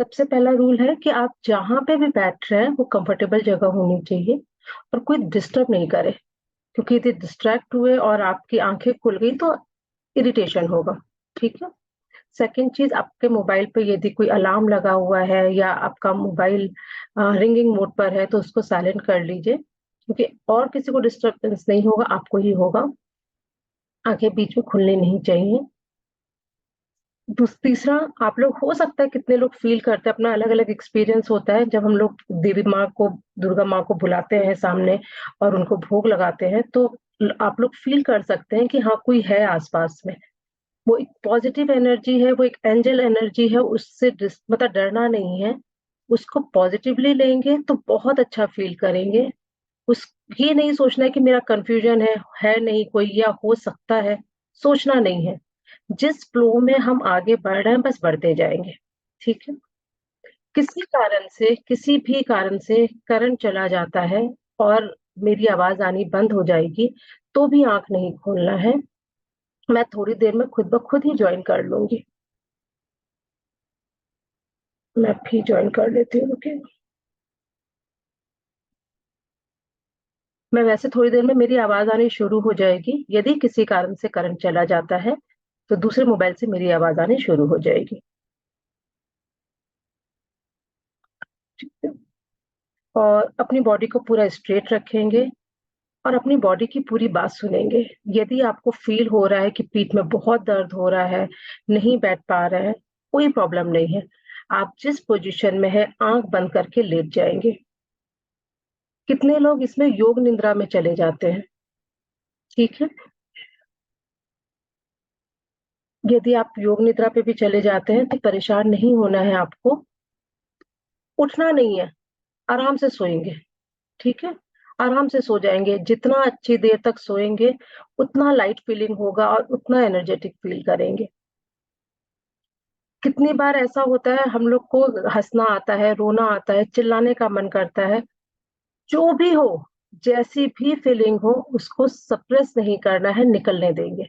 सबसे पहला रूल है कि आप जहाँ पे भी बैठ रहे हैं वो कंफर्टेबल जगह होनी चाहिए और कोई डिस्टर्ब नहीं करे, क्योंकि यदि डिस्ट्रैक्ट हुए और आपकी आंखें खुल गई तो इरिटेशन होगा। ठीक है। सेकंड चीज, आपके मोबाइल पे यदि कोई अलार्म लगा हुआ है या आपका मोबाइल रिंगिंग मोड पर है तो उसको साइलेंट कर लीजिए, क्योंकि और किसी को डिस्टर्बेंस नहीं होगा, आपको ही होगा। आंखें बीच में खुलनी नहीं चाहिए। तीसरा, आप लोग हो सकता है कितने लोग फील करते हैं, अपना अलग अलग एक्सपीरियंस होता है, जब हम लोग देवी माँ को, दुर्गा माँ को बुलाते हैं सामने और उनको भोग लगाते हैं तो आप लोग फील कर सकते हैं कि हाँ कोई है आसपास में। वो एक पॉजिटिव एनर्जी है, वो एक एंजल एनर्जी है, उससे मतलब डरना नहीं है। उसको पॉजिटिवली लेंगे तो बहुत अच्छा फील करेंगे। उस ये नहीं सोचना है कि मेरा कंफ्यूजन है नहीं कोई या हो सकता है, सोचना नहीं है। जिस फ्लो में हम आगे बढ़ रहे हैं बस बढ़ते जाएंगे। ठीक है। किसी भी कारण से करंट चला जाता है और मेरी आवाज आनी बंद हो जाएगी तो भी आंख नहीं खोलना है। मैं थोड़ी देर में खुद ब खुद ही ज्वाइन कर लूंगी। मैं भी ज्वाइन कर लेती हूँ। ओके। मैं वैसे थोड़ी देर में मेरी आवाज आनी शुरू हो जाएगी, यदि किसी कारण से करंट चला जाता है तो दूसरे मोबाइल से मेरी आवाज आनी शुरू हो जाएगी। ठीक है? और अपनी बॉडी को पूरा स्ट्रेट रखेंगे और अपनी बॉडी की पूरी बात सुनेंगे। यदि आपको फील हो रहा है कि पीठ में बहुत दर्द हो रहा है, नहीं बैठ पा रहे हैं, कोई प्रॉब्लम नहीं है। आप जिस पोजीशन में है आंख बंद करके लेट जाएंगे। कितने लोग इसमें योग निद्रा में चले जाते हैं। ठीक है। यदि आप योग निद्रा पे भी चले जाते हैं तो परेशान नहीं होना है आपको। उठना नहीं है, आराम से सोएंगे। ठीक है। आराम से सो जाएंगे, जितना अच्छी देर तक सोएंगे उतना लाइट फीलिंग होगा और उतना एनर्जेटिक फील करेंगे। कितनी बार ऐसा होता है हम लोग को हंसना आता है, रोना आता है, चिल्लाने का मन करता है। जो भी हो, जैसी भी फीलिंग हो, उसको सप्रेस नहीं करना है, निकलने देंगे।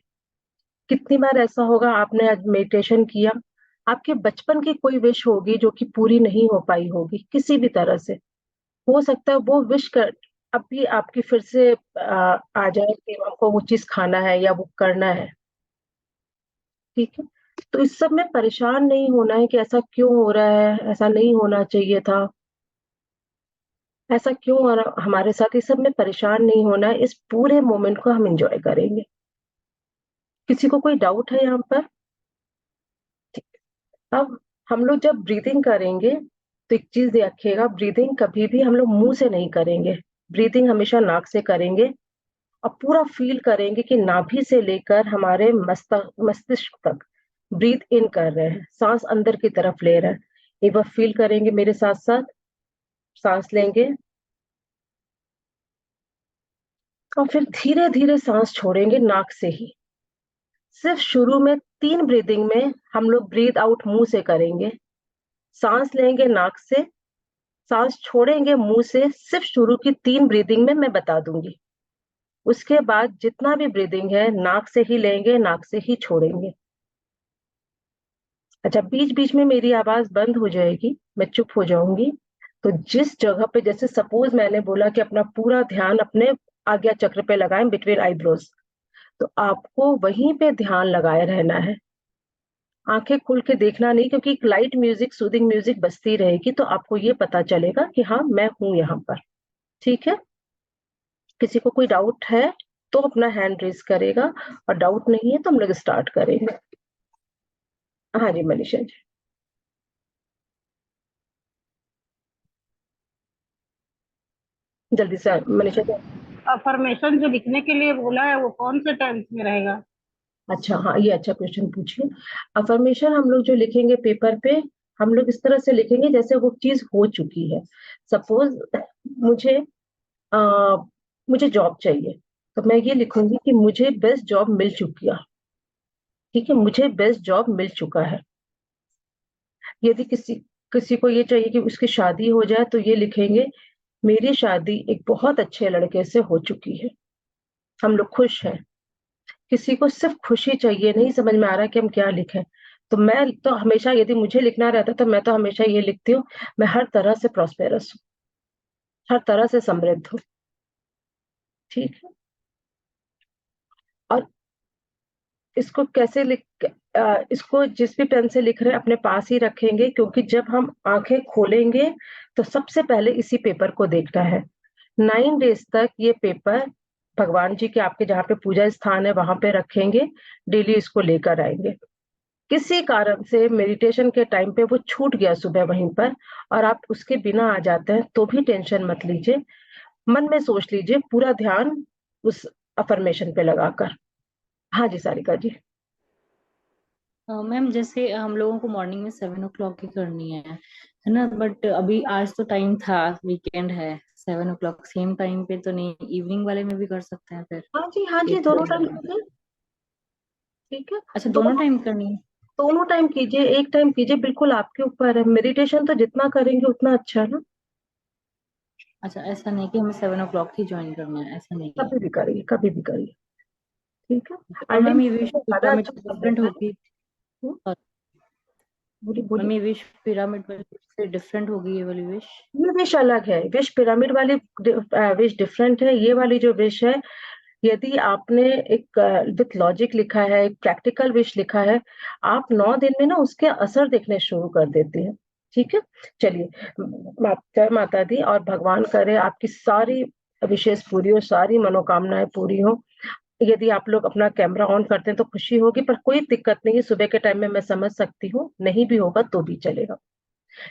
कितनी बार ऐसा होगा, आपने आज मेडिटेशन किया, आपके बचपन की कोई विश होगी जो कि पूरी नहीं हो पाई होगी किसी भी तरह से। हो सकता है वो विश कर अभी आपकी फिर से आ जाए कि हमको वो चीज खाना है या वो करना है। ठीक है। तो इस सब में परेशान नहीं होना है कि ऐसा क्यों हो रहा है, ऐसा नहीं होना चाहिए था, ऐसा क्यों हो रहा हमारे साथ, इस सब में परेशान नहीं होना है। इस पूरे मोमेंट को हम एंजॉय करेंगे। किसी को कोई डाउट है यहाँ पर? ठीक। अब हम लोग जब ब्रीदिंग करेंगे तो एक चीज रखिएगा, ब्रीदिंग कभी भी हम लोग मुंह से नहीं करेंगे। ब्रीदिंग हमेशा नाक से करेंगे और पूरा फील करेंगे कि नाभि से लेकर हमारे मस्तिष्क तक ब्रीथ इन कर रहे हैं, सांस अंदर की तरफ ले रहे हैं। एक बार फील करेंगे मेरे साथ साथ। सांस लेंगे और फिर धीरे धीरे सांस छोड़ेंगे नाक से ही। सिर्फ शुरू में 3 ब्रीदिंग में हम लोग ब्रीद आउट मुंह से करेंगे, सांस लेंगे नाक से, सांस छोड़ेंगे मुंह से। सिर्फ शुरू की 3 ब्रीदिंग में मैं बता दूंगी। उसके बाद जितना भी ब्रीदिंग है नाक से ही लेंगे, नाक से ही छोड़ेंगे। अच्छा, बीच बीच में मेरी आवाज बंद हो जाएगी, मैं चुप हो जाऊंगी। तो जिस जगह पे, जैसे सपोज मैंने बोला कि अपना पूरा ध्यान अपने आज्ञा चक्र पे लगाएं बिटवीन आईब्रोज, तो आपको वहीं पे ध्यान लगाए रहना है। आंखें खुल के देखना नहीं, क्योंकि एक लाइट म्यूजिक, सूदिंग म्यूजिक बजती रहेगी तो आपको ये पता चलेगा कि हाँ मैं हूं यहाँ पर। ठीक है। किसी को कोई डाउट है तो अपना हैंड रेज करेगा, और डाउट नहीं है तो हम लोग स्टार्ट करेंगे। हाँ जी मनीषा जी। जल्दी से मनीषा जी। अफर्मेशन जो लिखने के लिए बोला है वो कौन से टेंस में रहेगा? अच्छा, हाँ ये अच्छा क्वेश्चन पूछिए। अफर्मेशन हम लोग जो लिखेंगे पेपर पे, हम लोग इस तरह से लिखेंगे जैसे वो चीज हो चुकी है। सपोज मुझे आ, मुझे जॉब चाहिए, तो मैं ये लिखूंगी कि मुझे बेस्ट जॉब मिल चुकी है। ठीक है, मुझे बेस्ट जॉब मिल चुका है। यदि किसी किसी को ये चाहिए कि उसकी शादी हो जाए तो ये लिखेंगे, मेरी शादी एक बहुत अच्छे लड़के से हो चुकी है, हम लोग खुश हैं। किसी को सिर्फ खुशी चाहिए, नहीं समझ में आ रहा कि हम क्या लिखें, तो मैं तो हमेशा, यदि मुझे लिखना रहता तो मैं तो हमेशा ये लिखती हूँ, मैं हर तरह से प्रॉस्पेरस हूँ, हर तरह से समृद्ध हूँ। ठीक है। और इसको कैसे इसको जिस भी पेन से लिख रहे हैं अपने पास ही रखेंगे, क्योंकि जब हम आंखें खोलेंगे तो सबसे पहले इसी पेपर को देखना है। 9 डेज तक ये पेपर भगवान जी के, आपके जहाँ पे पूजा स्थान है वहां पे रखेंगे, डेली इसको लेकर आएंगे। किसी कारण से मेडिटेशन के टाइम पे वो छूट गया सुबह वहीं पर, और आप उसके बिना आ जाते हैं, तो भी टेंशन मत लीजिए, मन में सोच लीजिए, पूरा ध्यान उस अफर्मेशन पे लगाकर। हाँ जी सारिका जी। मैम जैसे हम लोगों को मॉर्निंग में 7 o'clock की करनी है ना? बट अभी आज तो टाइम था, वीकेंड है, 7 o'clock सेम टाइम पे तो नहीं, इवनिंग वाले में भी कर सकते हैं फिर, हाँ जी, हाँ जी, एट दोनों थर्टी टाइम वाले में? कीजिए। ठीक है। अच्छा, दोनों दोनों टाइम करनी है? दोनों टाइम कीजिए, एक टाइम कीजिए, बिल्कुल आपके ऊपर है। मेडिटेशन तो जितना करेंगे उतना अच्छा है ना। अच्छा, ऐसा नहीं कि हमें 7 o'clock ही ज्वाइन करना है, ऐसा नहीं है? कभी भी करिए, कभी भी करिए। ठीक है। और मैम ये अल्टीमेटली विश ज्यादा पिरामिड अच्छा से फल डिफरेंट देता है। होगी? हम्म, बोलिए बोलिए। मैम ये विश पिरामिड वाली से डिफरेंट होगी ये वाली विश? ये विश अलग है, विश पिरामिड वाली विश डिफरेंट है। ये वाली जो विश है, यदि आपने एक विथ लॉजिक लिखा है, एक प्रैक्टिकल विश लिखा है, आप 9 दिन में ना उसके असर देखने शुरू कर देते हैं। ठीक है। चलिए, जय माता दी, और भगवान करे आपकी सारी विशेष पूरी हो, सारी मनोकामनाएं पूरी हो। यदि आप लोग अपना कैमरा ऑन करते हैं तो खुशी होगी, पर कोई दिक्कत नहीं है, सुबह के टाइम में मैं समझ सकती हूँ, नहीं भी होगा तो भी चलेगा।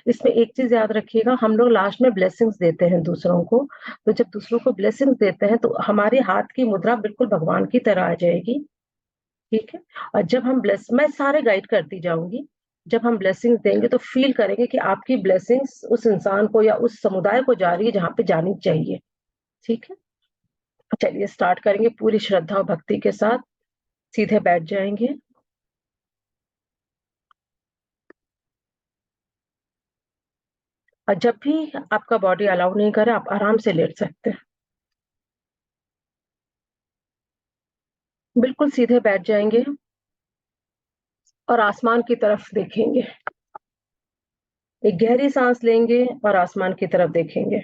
इसमें एक चीज याद रखिएगा, हम लोग लास्ट में ब्लेसिंग्स देते हैं दूसरों को। तो जब दूसरों को ब्लेसिंग्स देते हैं तो हमारे हाथ की मुद्रा बिल्कुल भगवान की तरह आ जाएगी। ठीक है। और जब हम मैं सारे गाइड करती जाऊंगी, जब हम ब्लेसिंग्स देंगे तो फील करेंगे कि आपकी ब्लेसिंग्स उस इंसान को या उस समुदाय को जा रही है जहाँ पे जानी चाहिए। ठीक है। चलिए स्टार्ट करेंगे पूरी श्रद्धा और भक्ति के साथ। सीधे बैठ जाएंगे, और जब भी आपका बॉडी अलाउ नहीं करे आप आराम से लेट सकते हैं। बिल्कुल सीधे बैठ जाएंगे और आसमान की तरफ देखेंगे। एक गहरी सांस लेंगे और आसमान की तरफ देखेंगे।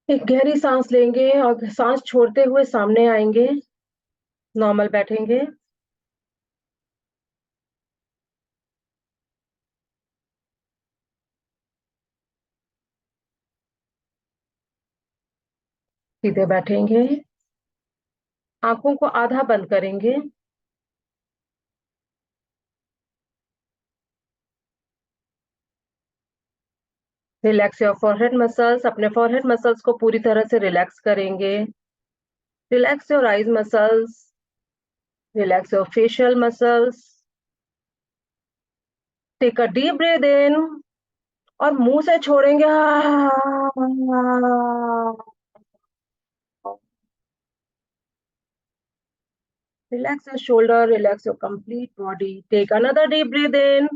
एक गहरी सांस लेंगे और सांस छोड़ते हुए सामने आएंगे, नॉर्मल बैठेंगे। सीधे बैठेंगे, आंखों को आधा बंद करेंगे। रिलैक्स योर फॉरहेड मसल्स, अपने फॉरहेड मसल्स को पूरी तरह से रिलैक्स करेंगे। Relax your eyes muscles, relax your facial muscles. Take a deep breath in, और मुंह से छोड़ेंगे। Relax your shoulder, relax your complete body. Take another deep breath in.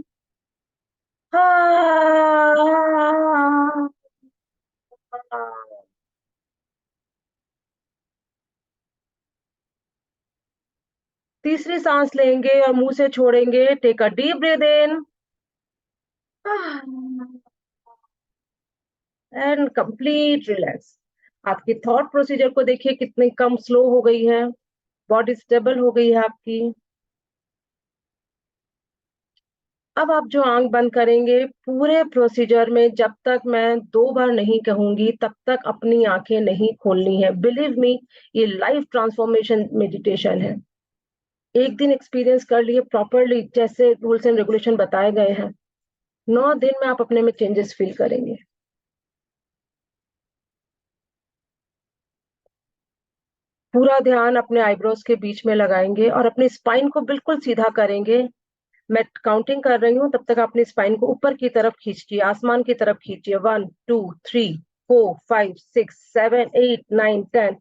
तीसरी सांस लेंगे और मुंह से छोड़ेंगे। Take a deep breath in and complete relax. आपकी थॉट प्रोसीजर को देखिए कितनी कम स्लो हो गई है, बॉडी स्टेबल हो गई है आपकी। अब आप जो आंख बंद करेंगे, पूरे प्रोसीजर में जब तक मैं 2 बार नहीं कहूंगी तब तक अपनी आंखें नहीं खोलनी है। बिलीव मी, ये लाइफ ट्रांसफॉर्मेशन मेडिटेशन है। एक दिन एक्सपीरियंस कर लिए प्रॉपरली, जैसे रूल्स एंड रेगुलेशन बताए गए हैं, 9 दिन में आप अपने में चेंजेस फील करेंगे। पूरा ध्यान अपने आईब्रोज के बीच में लगाएंगे और अपने स्पाइन को बिल्कुल सीधा करेंगे। मैं काउंटिंग कर रही हूँ, तब तक अपनी स्पाइन को ऊपर की तरफ खींचिए, आसमान की तरफ खींचिए। 1 2 3 4 5 6 7 8 9 10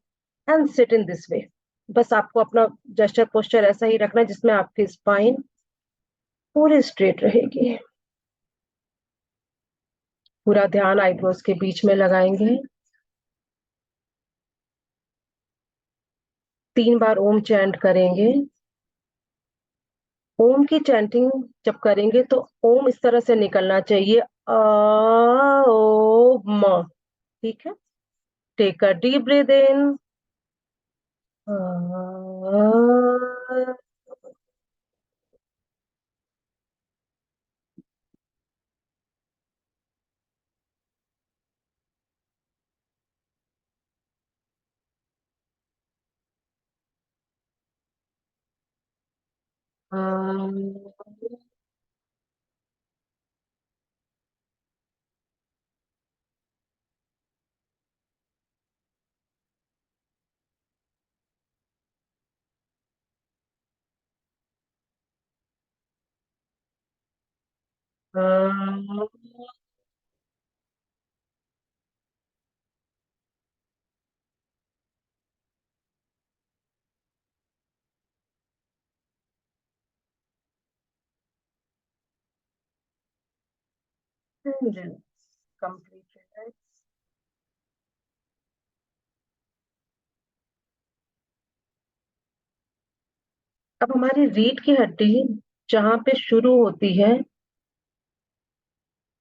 and sit in this way. बस आपको अपना जेस्चर पोस्चर ऐसा ही रखना है जिसमें आपकी स्पाइन पूरी स्ट्रेट रहेगी। पूरा ध्यान आईब्रोज के बीच में लगाएंगे। 3 बार ओम चैंट करेंगे। ओम की चैंटिंग जब करेंगे तो ओम इस तरह से निकलना चाहिए, अ ओ म। ठीक है, take a deep breath in. Complete. अब हमारी रीढ़ की हड्डी जहां पे शुरू होती है,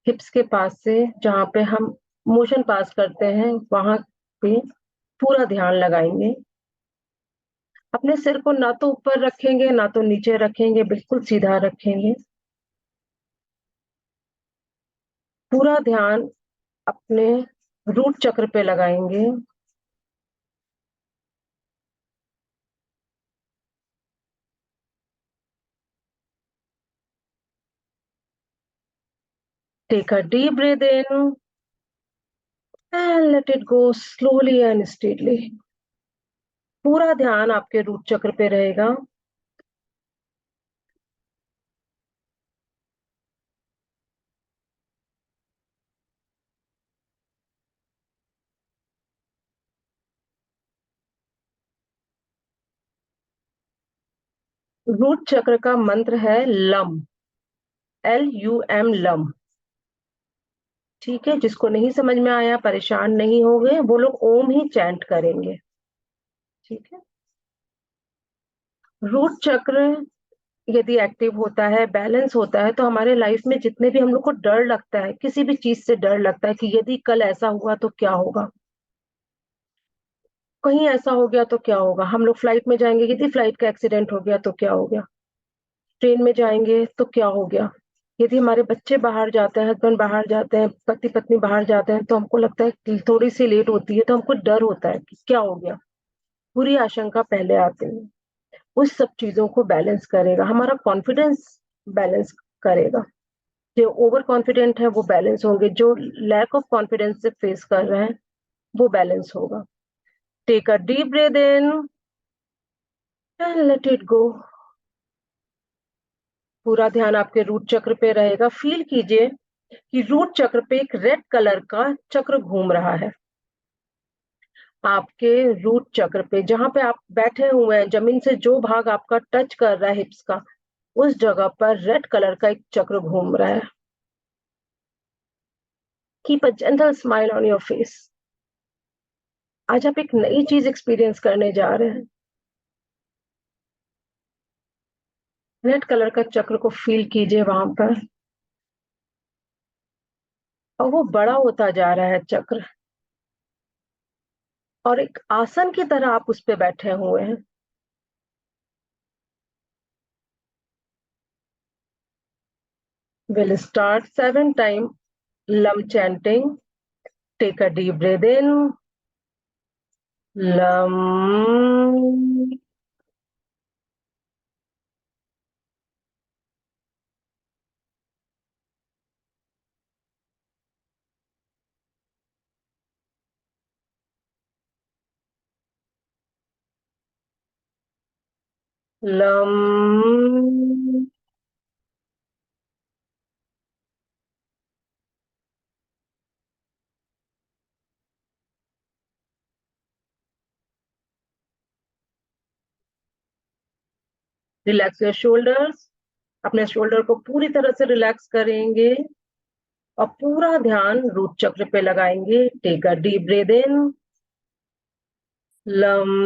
हिप्स के पास से, जहां पे हम मोशन पास करते हैं, वहां पे पूरा ध्यान लगाएंगे। अपने सिर को ना तो ऊपर रखेंगे ना तो नीचे रखेंगे, बिल्कुल सीधा रखेंगे। पूरा ध्यान अपने रूट चक्र पे लगाएंगे। Take a deep breath in and let it go slowly and steadily. पूरा ध्यान आपके रूट चक्र पे रहेगा। रूट चक्र का मंत्र है लम, LUM, लम। ठीक है, जिसको नहीं समझ में आया परेशान नहीं हो गए, वो लोग ओम ही चैंट करेंगे। ठीक है, रूट चक्र यदि एक्टिव होता है, बैलेंस होता है, तो हमारे लाइफ में जितने भी हम लोग को डर लगता है, किसी भी चीज से डर लगता है कि यदि कल ऐसा हुआ तो क्या होगा, कहीं ऐसा हो गया तो क्या होगा, हम लोग फ्लाइट में जाएंगे, यदि फ्लाइट का एक्सीडेंट हो गया तो क्या हो गया, ट्रेन में जाएंगे तो क्या हो गया, यदि हमारे बच्चे बाहर जाते हैं, हस्बैंड बाहर जाते हैं, पति पत्नी बाहर जाते हैं, तो हमको लगता है कि थोड़ी सी लेट होती है तो हमको डर होता है कि क्या हो गया, पूरी आशंका पहले आती है। उस सब चीजों को बैलेंस करेगा, हमारा कॉन्फिडेंस बैलेंस करेगा। जो ओवर कॉन्फिडेंट है वो बैलेंस होंगे, जो लैक ऑफ कॉन्फिडेंस से फेस कर रहे हैं वो बैलेंस होगा। Take a deep breath in and let it go. पूरा ध्यान आपके रूट चक्र पे रहेगा। फील कीजिए कि रूट चक्र पे एक रेड कलर का चक्र घूम रहा है। आपके रूट चक्र पे जहां पे आप बैठे हुए हैं, जमीन से जो भाग आपका टच कर रहा है हिप्स का, उस जगह पर रेड कलर का एक चक्र घूम रहा है। Keep a gentle smile on your face. आज आप एक नई चीज एक्सपीरियंस करने जा रहे हैं। रेड कलर का चक्र को फील कीजिए वहां पर, और वो बड़ा होता जा रहा है चक्र, और एक आसन की तरह आप उस पे बैठे हुए हैं। We'll start 7 times Lam chanting. Take a deep breath in. Lam. Lam. Relax your shoulders. अपने शोल्डर को पूरी तरह से रिलैक्स करेंगे। और पूरा ध्यान रूट चक्र पे लगाएंगे। Take a deep breath in, लम,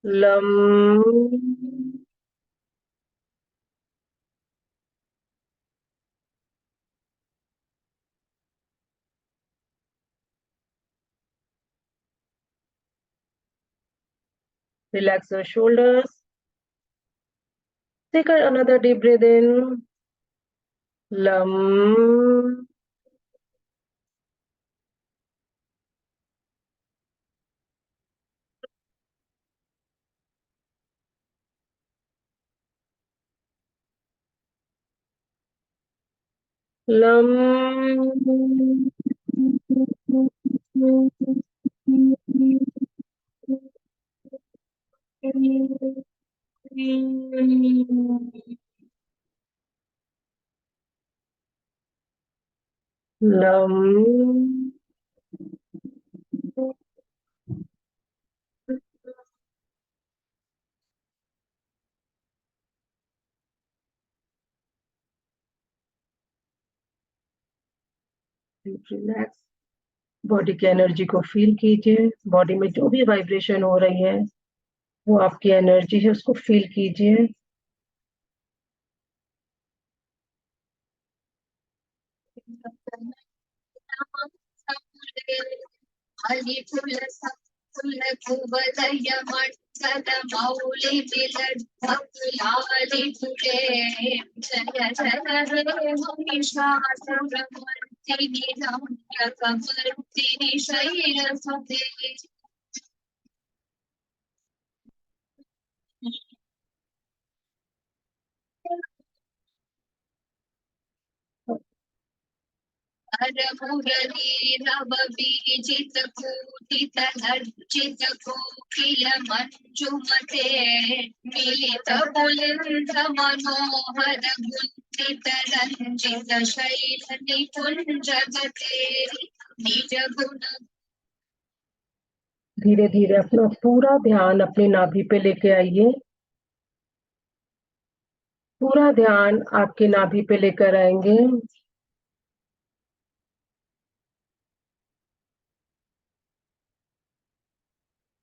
लम, relax your shoulders. Take another deep breath in, lum, lum, lum. Relax, body की एनर्जी को फील कीजिए। बॉडी में जो भी वाइब्रेशन हो रही है वो आपकी एनर्जी है, उसको फील कीजिए। धीरे धीरे अपना पूरा ध्यान अपनी नाभि पे लेके आइए। पूरा ध्यान आपकी नाभि पे लेकर आएंगे।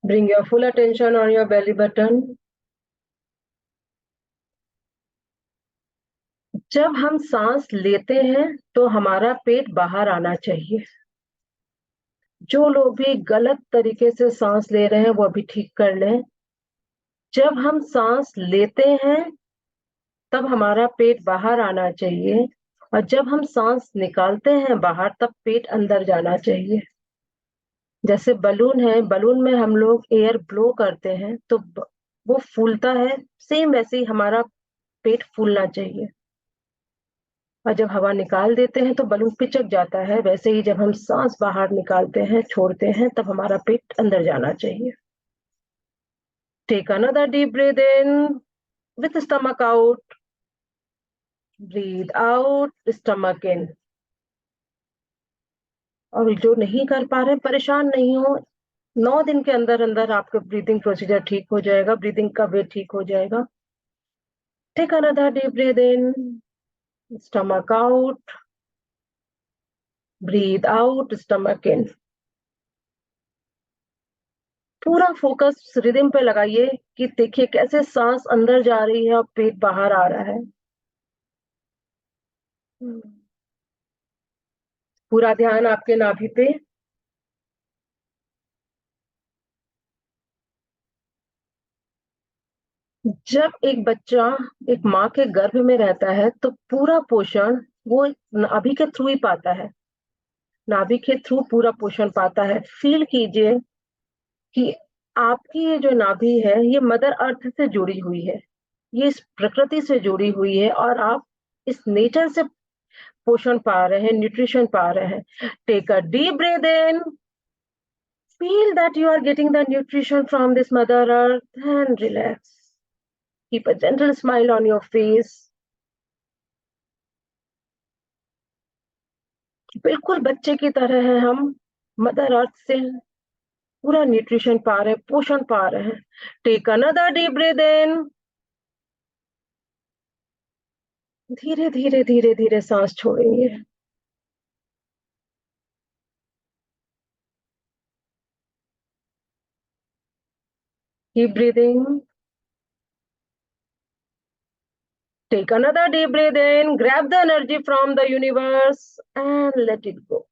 Bring your full attention on your belly button. जब हम सांस लेते हैं तो हमारा पेट बाहर आना चाहिए। जो लोग भी गलत तरीके से सांस ले रहे हैं वो अभी ठीक कर लें। जब हम सांस लेते हैं तब हमारा पेट बाहर आना चाहिए, और जब हम सांस निकालते हैं बाहर तब पेट अंदर जाना चाहिए। जैसे बलून है, बलून में हम लोग एयर ब्लो करते हैं तो वो फूलता है, सेम वैसे ही हमारा पेट फूलना चाहिए। और जब हवा निकाल देते हैं तो बलून पिचक जाता है, वैसे ही जब हम सांस बाहर निकालते हैं, छोड़ते हैं, तब हमारा पेट अंदर जाना चाहिए। Take another deep breath in with stomach out, breath out stomach in. और जो नहीं कर पा रहे परेशान नहीं हो, 9 दिन के अंदर अंदर आपका ब्रीदिंग प्रोसीजर ठीक हो जाएगा, ब्रीदिंग का वे ठीक हो जाएगा। Take another deep breath in, stomach out, breath out stomach in. पूरा फोकस रिदम पे लगाइए कि देखिए कैसे सांस अंदर जा रही है और पेट बाहर आ रहा है। पूरा ध्यान आपके नाभि पे। जब एक बच्चा एक माँ के गर्भ में रहता है तो पूरा पोषण वो नाभि के थ्रू ही पाता है। नाभि के थ्रू पूरा पोषण पाता है। फील कीजिए कि आपकी ये जो नाभि है ये मदर अर्थ से जुड़ी हुई है, ये इस प्रकृति से जुड़ी हुई है, और आप इस नेचर से पोषण पा रहे हैं, न्यूट्रिशन पा रहे हैं। Take a deep breath in, feel that you are getting the nutrition from this mother earth, and relax. Keep a gentle smile on your face. बिल्कुल बच्चे की तरह है हम, मदर अर्थ से पूरा न्यूट्रिशन पा रहे हैं, पोषण पा रहे हैं। Take another deep breath in. धीरे धीरे धीरे धीरे सांस छोड़ेंगे। Keep breathing. Take another deep breath in, grab the energy from the universe and let it go.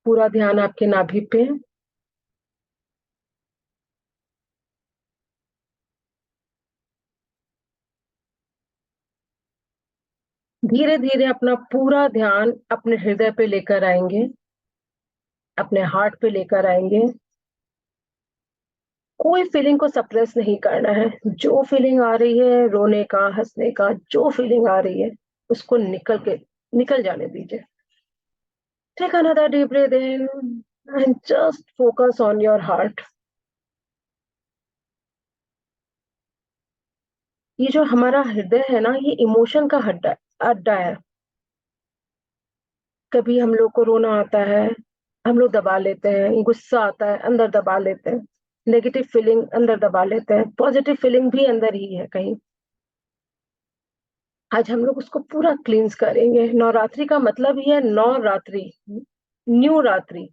पूरा ध्यान आपके नाभि पे। धीरे धीरे अपना पूरा ध्यान अपने हृदय पे लेकर आएंगे, अपने हार्ट पे लेकर आएंगे। कोई फीलिंग को सप्रेस नहीं करना है। जो फीलिंग आ रही है, रोने का, हंसने का, जो फीलिंग आ रही है, उसको निकल जाने दीजिए। Take another deep breath in and just focus on your heart. ये जो हमारा हृदय है ना, ये इमोशन का अड्डा है। कभी हम लोग को रोना आता है, हम लोग दबा लेते हैं। गुस्सा आता है, अंदर दबा लेते हैं। नेगेटिव फीलिंग अंदर दबा लेते हैं। पॉजिटिव फीलिंग भी अंदर ही है कहीं। आज हम लोग उसको पूरा क्लींस करेंगे। नवरात्रि का मतलब ही है नौ रात्रि, न्यू रात्रि।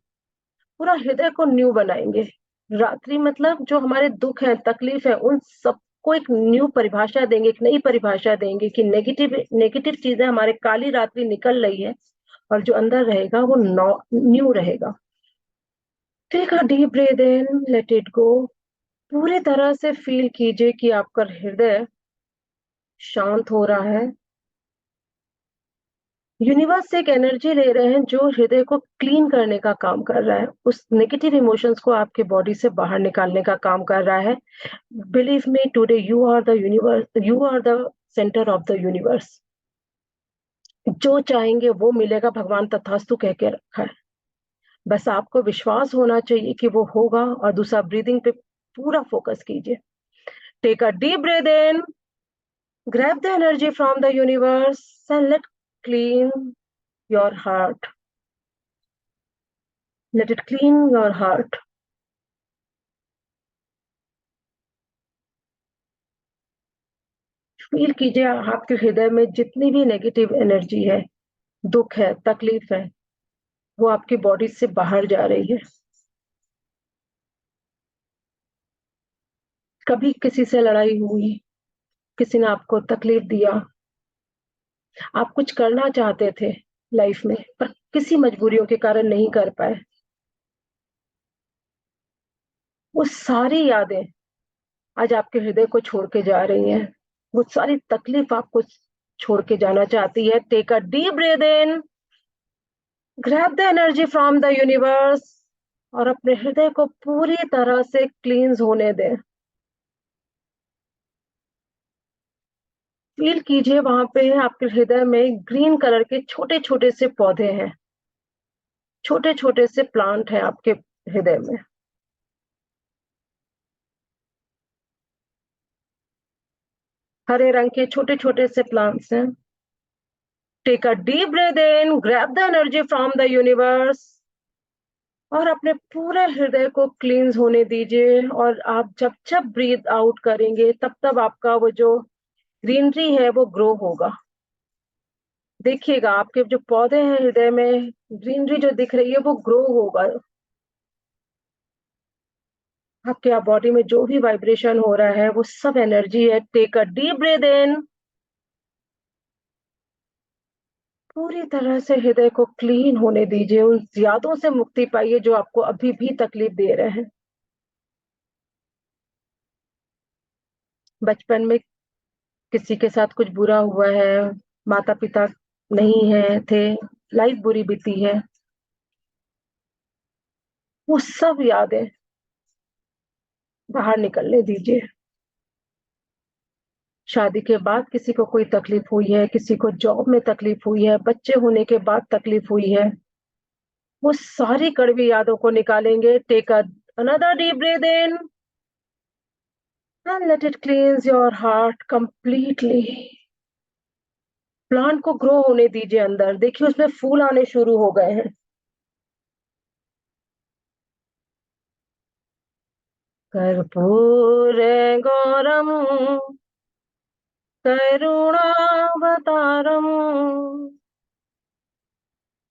पूरा हृदय को न्यू बनाएंगे। रात्रि मतलब जो हमारे दुख है, तकलीफ है, उन सबको एक न्यू परिभाषा देंगे, एक नई परिभाषा देंगे कि नेगेटिव नेगेटिव चीजें हमारे काली रात्रि निकल रही है और जो अंदर रहेगा वो न्यू रहेगा। Take a deep breath in, let it go. पूरी तरह से फील कीजिए कि आपका हृदय शांत हो रहा है। यूनिवर्स से एक एनर्जी ले रहे हैं जो हृदय को क्लीन करने का काम कर रहा है, उस नेगेटिव इमोशंस को आपके बॉडी से बाहर निकालने का काम कर रहा है। Believe me, today you are the universe, you are the centre of the universe. जो चाहेंगे वो मिलेगा, भगवान तथास्तु कह के रखा है। बस आपको विश्वास होना चाहिए कि वो होगा। और दूसरा, ब्रीदिंग पे पूरा फोकस कीजिए। Take a deep breath in, grab the energy from the universe and let clean your heart. Let it clean your heart. Feel कीजिए आपके हृदय में जितनी भी नेगेटिव एनर्जी है, दुख है, तकलीफ है, वो आपकी बॉडी से बाहर जा रही है। कभी किसी से लड़ाई हुई, किसी ने आपको तकलीफ दिया, आप कुछ करना चाहते थे लाइफ में पर किसी मजबूरियों के कारण नहीं कर पाए, वो सारी यादें आज आपके हृदय को छोड़ के जा रही हैं। वो सारी तकलीफ आपको छोड़ के जाना चाहती है। Take a deep breath in, grab the energy from the universe और अपने हृदय को पूरी तरह से क्लींस होने दें। फील कीजिए वहां पे आपके हृदय में ग्रीन कलर के छोटे छोटे से पौधे हैं, छोटे छोटे से प्लांट हैं आपके हृदय में। हरे रंग के छोटे छोटे से प्लांट्स हैं। Take a deep breath in, grab the energy from the universe और अपने पूरे हृदय को क्लींस होने दीजिए। और आप जब जब ब्रीथ आउट करेंगे तब तब आपका वो जो ग्रीनरी है वो ग्रो होगा। देखिएगा आपके जो पौधे हैं हृदय में, ग्रीनरी जो दिख रही है वो ग्रो होगा। आपके बॉडी में जो भी वाइब्रेशन हो रहा है वो सब एनर्जी है। टेक अ डीप ब्रीथ इन, पूरी तरह से हृदय को क्लीन होने दीजिए। उन यादों से मुक्ति पाइए जो आपको अभी भी तकलीफ दे रहे हैं। बचपन में किसी के साथ कुछ बुरा हुआ है, माता पिता नहीं है थे, लाइफ बुरी बीती है, वो सब यादें बाहर निकलने दीजिए। शादी के बाद किसी को कोई तकलीफ हुई है, किसी को जॉब में तकलीफ हुई है, बच्चे होने के बाद तकलीफ हुई है, वो सारी कड़वी यादों को निकालेंगे। Take another deep breath in and let it cleanse your heart completely. Plant को ग्रो होने दीजिए अंदर, देखिए उसमें फूल आने शुरू हो गए हैं। कर्पूर गौरम करुणावतारम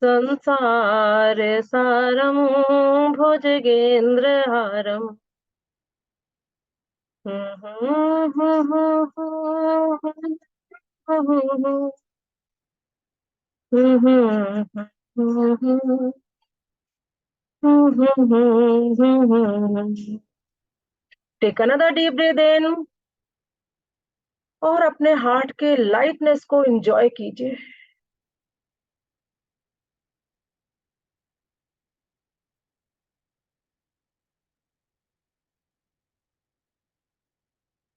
संसार सारम भुजगेंद्रहारम। Take another deep breath in और अपने हार्ट के लाइटनेस को एंजॉय कीजिए।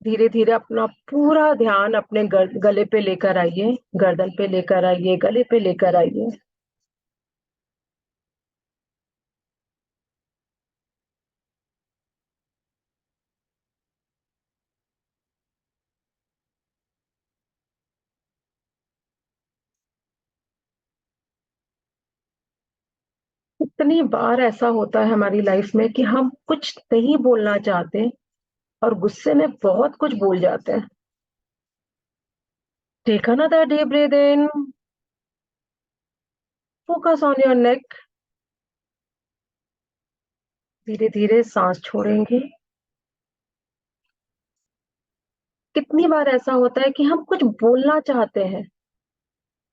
धीरे धीरे अपना पूरा ध्यान अपने गले पे लेकर आइए, गर्दन पे लेकर आइए, गले पे लेकर आइए। कितनी बार ऐसा होता है हमारी लाइफ में कि हम कुछ नहीं बोलना चाहते और गुस्से में बहुत कुछ बोल जाते हैं। Take another deep breath in, focus on your neck. धीरे धीरे सांस छोड़ेंगे। कितनी बार ऐसा होता है कि हम कुछ बोलना चाहते हैं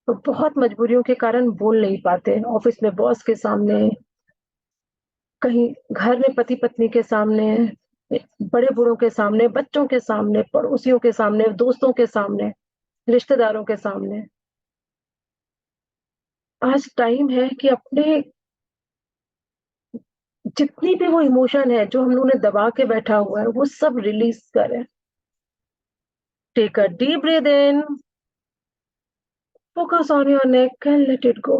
तो बहुत मजबूरियों के कारण बोल नहीं पाते। ऑफिस में बॉस के सामने, कहीं घर में पति पत्नी के सामने, बड़े बूढ़ों के सामने, बच्चों के सामने, पड़ोसियों के सामने, दोस्तों के सामने, रिश्तेदारों के सामने। आज टाइम है कि अपने जितनी भी वो इमोशन है जो हम लोगों ने दबा के बैठा हुआ है वो सब रिलीज करें। Take a deep breath in, focus on your neck and let it go.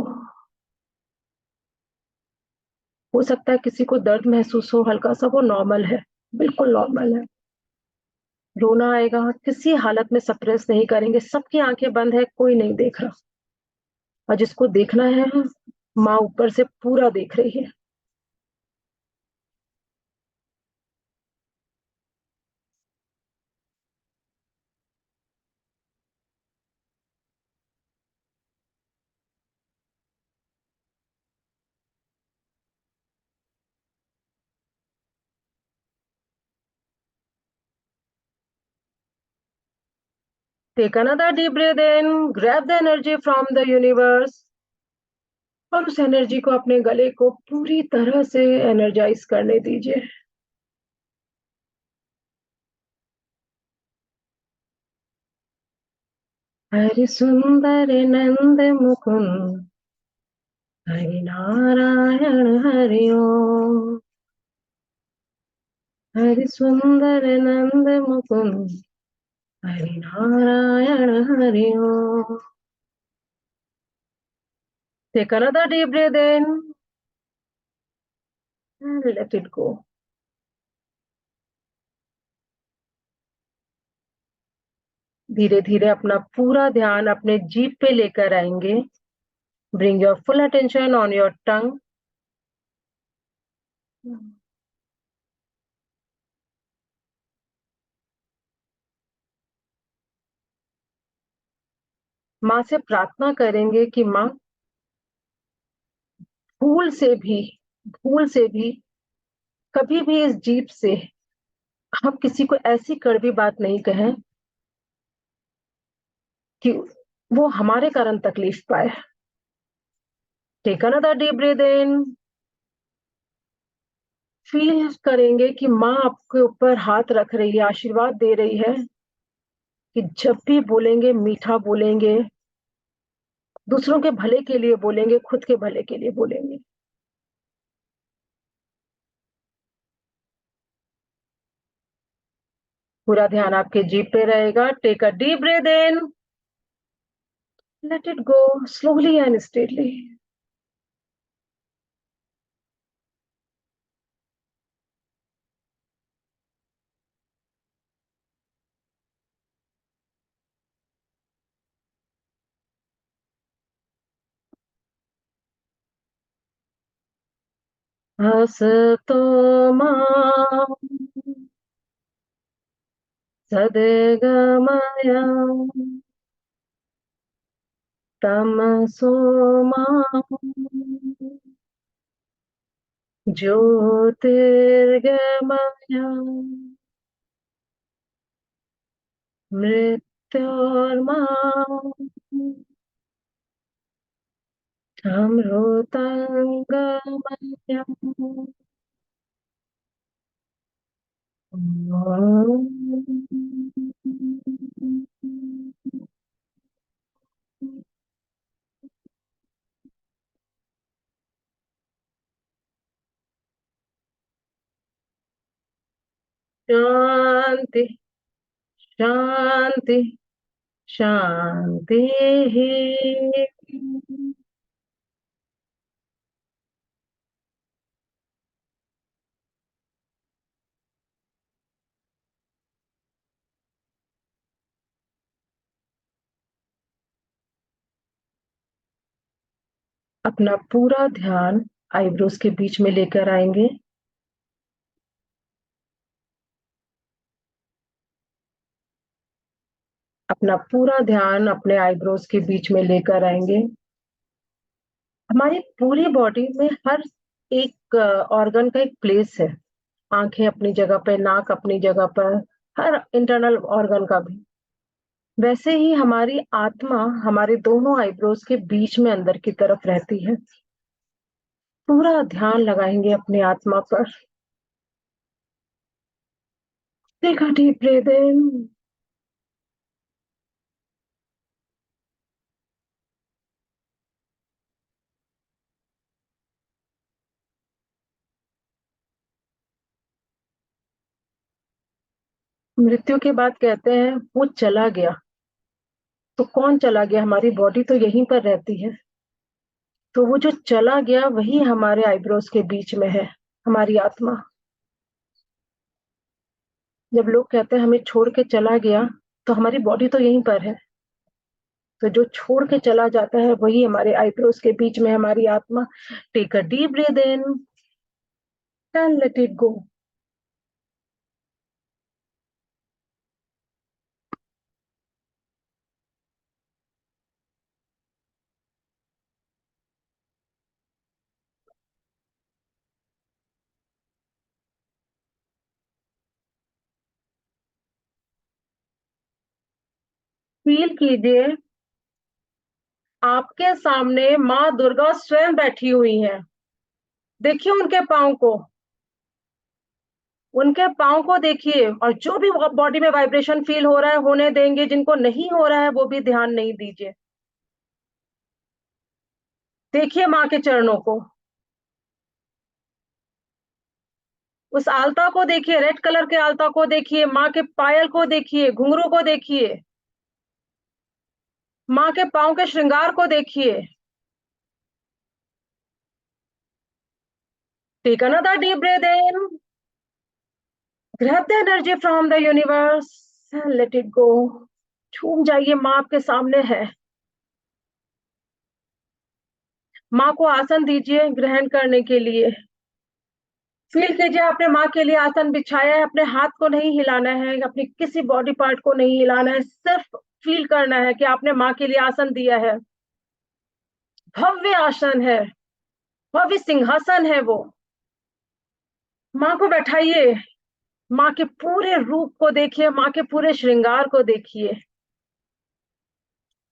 हो सकता है किसी को दर्द महसूस हो हल्का सा, वो नॉर्मल है, बिल्कुल नॉर्मल है। रोना आएगा, किसी हालत में सप्रेस नहीं करेंगे। सबकी आंखें बंद है, कोई नहीं देख रहा, और जिसको देखना है माँ ऊपर से पूरा देख रही है। Take another deep breath in, grab the energy from the universe और उस एनर्जी को अपने गले को पूरी तरह से एनर्जाइज करने दीजिए। हरि सुंदर नंद मुकुंद हरि नारायण हरि ओम। हरि सुंदर नंद मुकुंद हरि नारायण हरि ओम। Take another deep breath in and let it go. धीरे धीरे अपना पूरा ध्यान अपने जीभ पे लेकर आएंगे। Bring your full attention on your tongue. माँ से प्रार्थना करेंगे कि माँ, भूल से भी भूल से भी कभी भी इस जीभ से हम किसी को ऐसी कड़वी बात नहीं कहें कि वो हमारे कारण तकलीफ पाए। Take another deep breath in, feel करेंगे कि माँ आपके ऊपर हाथ रख रही है, आशीर्वाद दे रही है कि जब भी बोलेंगे मीठा बोलेंगे, दूसरों के भले के लिए बोलेंगे, खुद के भले के लिए बोलेंगे। पूरा ध्यान आपके जीभ पे रहेगा. Take a deep breath in. Let it go slowly and steadily. हसतो मां सद्गमय तमसो मां ज्योतिर्गमय मृत्योर्मां अमृतंगमय. शांति शांति शांति. अपना पूरा ध्यान आईब्रोज के बीच में लेकर आएंगे. अपना पूरा ध्यान अपने आईब्रोज के बीच में लेकर आएंगे. हमारी पूरी बॉडी में हर एक ऑर्गन का एक प्लेस है. आंखें अपनी जगह पे, नाक अपनी जगह पर, हर इंटरनल ऑर्गन का भी. वैसे ही हमारी आत्मा हमारे दोनों आईब्रोज के बीच में अंदर की तरफ रहती है. पूरा ध्यान लगाएंगे अपनी आत्मा पर. टेक अ डीप ब्रीथ इन. मृत्यु के बाद कहते हैं वो चला गया. तो कौन चला गया? हमारी बॉडी तो यहीं पर रहती है. तो वो जो चला गया वही हमारे आईब्रोज के बीच में है, हमारी आत्मा. जब लोग कहते हैं हमें छोड़ के चला गया, तो हमारी बॉडी तो यहीं पर है. तो जो छोड़ के चला जाता है वही हमारे आईब्रोज के बीच में हमारी आत्मा. Take a deep breath in and let it go. Feel कीजिए आपके सामने माँ दुर्गा स्वयं बैठी हुई हैं. देखिए उनके पाँव को, उनके पाँव को देखिए. और जो भी बॉडी में वाइब्रेशन फील हो रहा है होने देंगे. जिनको नहीं हो रहा है वो भी ध्यान नहीं दीजिए. देखिए माँ के चरणों को, उस आलता को देखिए, रेड कलर के आलता को देखिए, माँ के पायल को देखिए, घुंघरू को देखिए, माँ के पाँव के श्रृंगार को देखिए. Take another deep breath in. Grab the energy from the universe and let it go. छूम जाइए, माँ आपके सामने है. माँ को आसन दीजिए ग्रहण करने के लिए. फील कीजिए आपने माँ के लिए आसन बिछाया है. अपने हाथ को नहीं हिलाना है, अपनी किसी बॉडी पार्ट को नहीं हिलाना है. सिर्फ फील करना है कि आपने माँ के लिए आसन दिया है. भव्य आसन है, भव्य सिंहासन है वो. माँ को बैठाइए. माँ के पूरे रूप को देखिए, माँ के पूरे श्रृंगार को देखिए.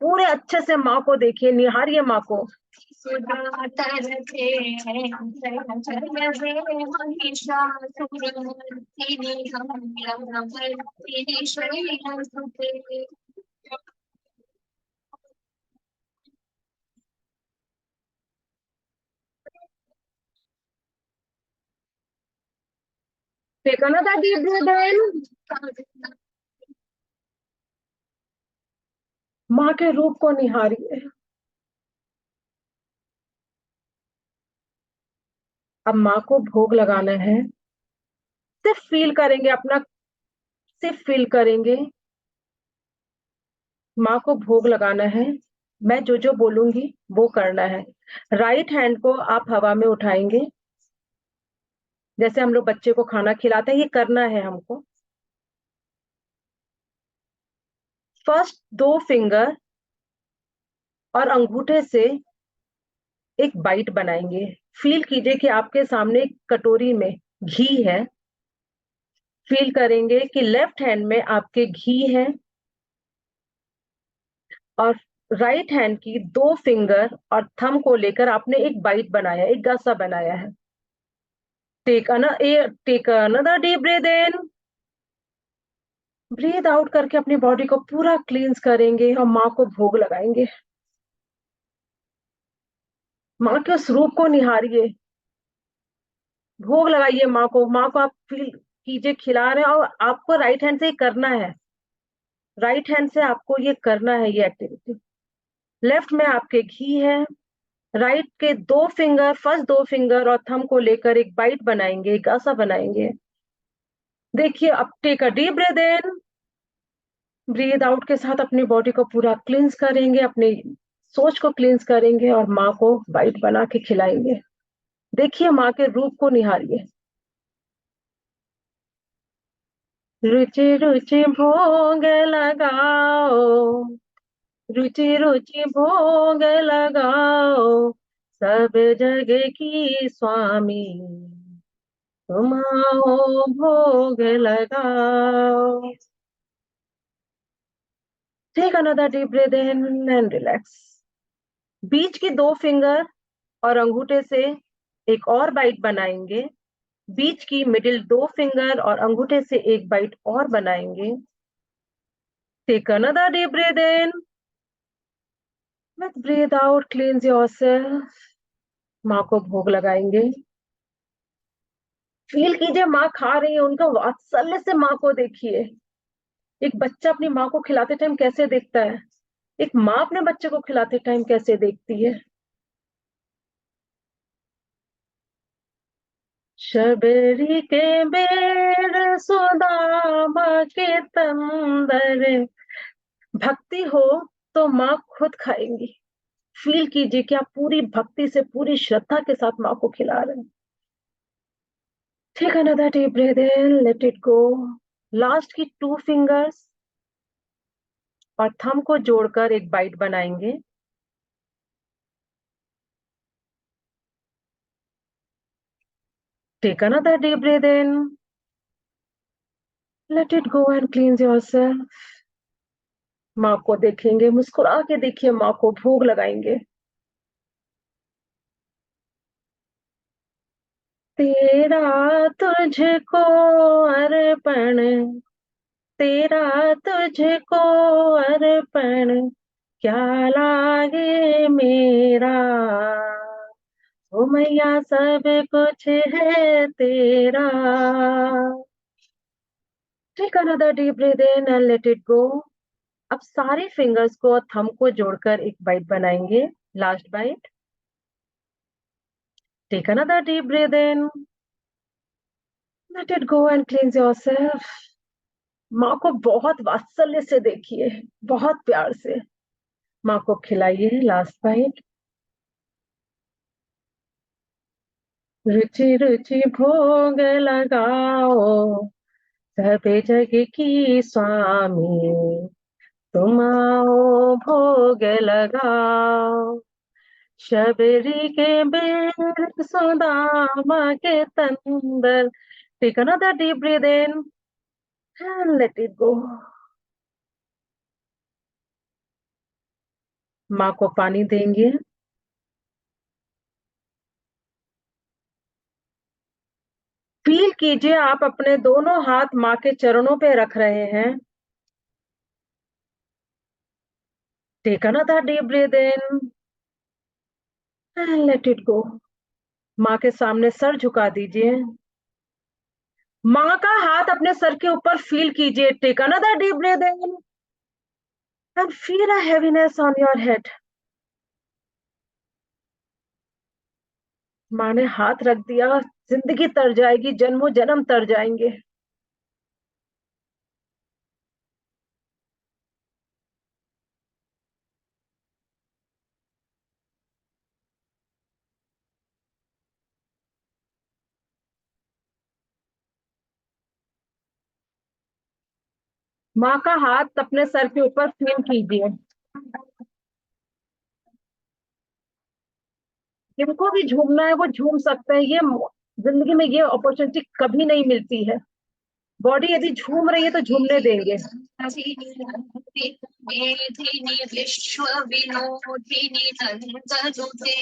पूरे अच्छे से माँ को देखिए, निहारिए माँ को. Take another deep breath in. माँ के रूप को निहारिए। अब माँ को भोग लगाना है। सिर्फ फील करेंगे अपना, सिर्फ फील करेंगे। माँ को भोग लगाना है। मैं जो जो बोलूंगी वो करना है। राइट हैंड को आप हवा में उठाएंगे, जैसे हम लोग बच्चे को खाना खिलाते हैं, ये करना है हमको। फर्स्ट दो फिंगर और अंगूठे से एक बाइट बनाएंगे। फील कीजिए कि आपके सामने एक कटोरी में घी है। फील करेंगे कि लेफ्ट हैंड में आपके घी है और राइट हैंड की दो फिंगर और थंब को लेकर आपने एक बाइट बनाया, एक गसा बनाया है। Take another deep breath in. Breath out करके अपनी बॉडी को पूरा क्लींस करेंगे और माँ को भोग लगाएंगे। माँ के उस रूप को निहारिए। भोग लगाइए माँ को। माँ को आप फील कीजिए खिला रहे हैं और आपको राइट हैंड से ही करना है। राइट हैंड से आपको ये करना है, ये एक्टिविटी। लेफ्ट में आपके घी है। राइट के दो फिंगर, फर्स्ट दो फिंगर और थंब को लेकर एक बाइट बनाएंगे, एक आसा बनाएंगे। देखिए, अब take a deep breath in. Breath out के साथ अपनी बॉडी को पूरा क्लींस करेंगे, अपनी सोच को क्लींस करेंगे और माँ को बाइट बना के खिलाएंगे। देखिए, माँ के रूप को निहारिए। रुचि रुचि भोग लगाओ, रुचि रुचि भोग लगाओ, सब जग की स्वामी तुम आओ भोग लगाओ। Take another deep breath in and relax. बीच की दो फिंगर और अंगूठे से एक और बाइट बनाएंगे। बीच की मिडिल दो फिंगर और अंगूठे से एक बाइट और बनाएंगे। Take another deep breath in. With breath out cleanse yourself. माँ को भोग लगाएंगे। फील कीजिए माँ खा रही है, उनका वात्सल्य से माँ को देखिए। एक बच्चा अपनी माँ को खिलाते टाइम कैसे देखता है, एक माँ अपने बच्चे को खिलाते टाइम कैसे देखती है। शबरी के बेर सुदामा के तंदर। भक्ति हो तो माँ खुद खाएंगी। फील कीजिए कि आप पूरी भक्ति से, पूरी श्रद्धा के साथ माँ को खिला रहे हैं। Take another deep breath in, let it go. Last की टू फिंगर्स और थंब को जोड़कर एक बाइट बनाएंगे। Take another deep breath in, let it go and cleanse yourself. माँ को देखेंगे, मुस्कुरा के देखिए, माँ को भोग लगाएंगे। तेरा तुझको अर्पण, तेरा तुझको अर्पण, क्या लागे मेरा। ओ मैया सब कुछ है तेरा। Take another deep breath in and let it go. अब सारे फिंगर्स को और थंब को जोड़कर एक बाइट बनाएंगे, last bite. Take another deep breath in, let it go and cleanse yourself. माँ को बहुत वात्सल्य से देखिए, बहुत प्यार से माँ को खिलाइए, लास्ट बाइट। रुचि रुचि भोग लगाओ, सब जग की स्वामी तुम आओ भोग लगाओ। शबरी के बेर सुदामा के तंदर। Take another deep breath in and let it go. माँ को पानी देंगे। फील कीजिए आप अपने दोनों हाथ माँ के चरणों पे रख रहे हैं। Take another deep breath in and let it go. माँ के सामने सर झुका दीजिए। माँ का हाथ अपने सर के ऊपर फील कीजिए। Take another deep breath in and feel a heaviness on your head. माँ ने हाथ रख दिया, जिंदगी तर जाएगी, जन्मों जन्म तर जाएंगे। माँ का हाथ अपने सर के ऊपर फील कीजिए। जिनको भी झूमना है वो झूम सकते हैं, ये जिंदगी में ये अपॉर्चुनिटी कभी नहीं मिलती है। बॉडी यदि झूम रही है तो झूमने देंगे। मेधिनी विश्व विनोदिनी नंदनुते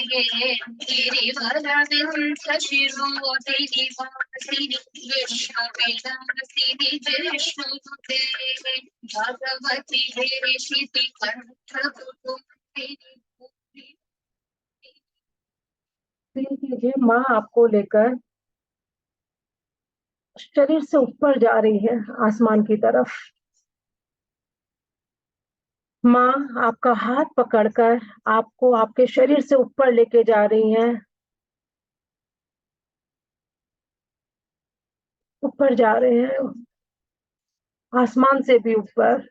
गिरिवरविंद शिरोदिनी वासिनी विश्व विलासिनी विष्णुनुते भगवती हेशिति कंठकुटुंबिनी। फील कीजिए माँ आपको लेकर शरीर से ऊपर जा रही है आसमान की तरफ। माँ आपका हाथ पकड़कर आपको आपके शरीर से ऊपर लेके जा रही हैं, ऊपर जा रहे हैं, आसमान से भी ऊपर,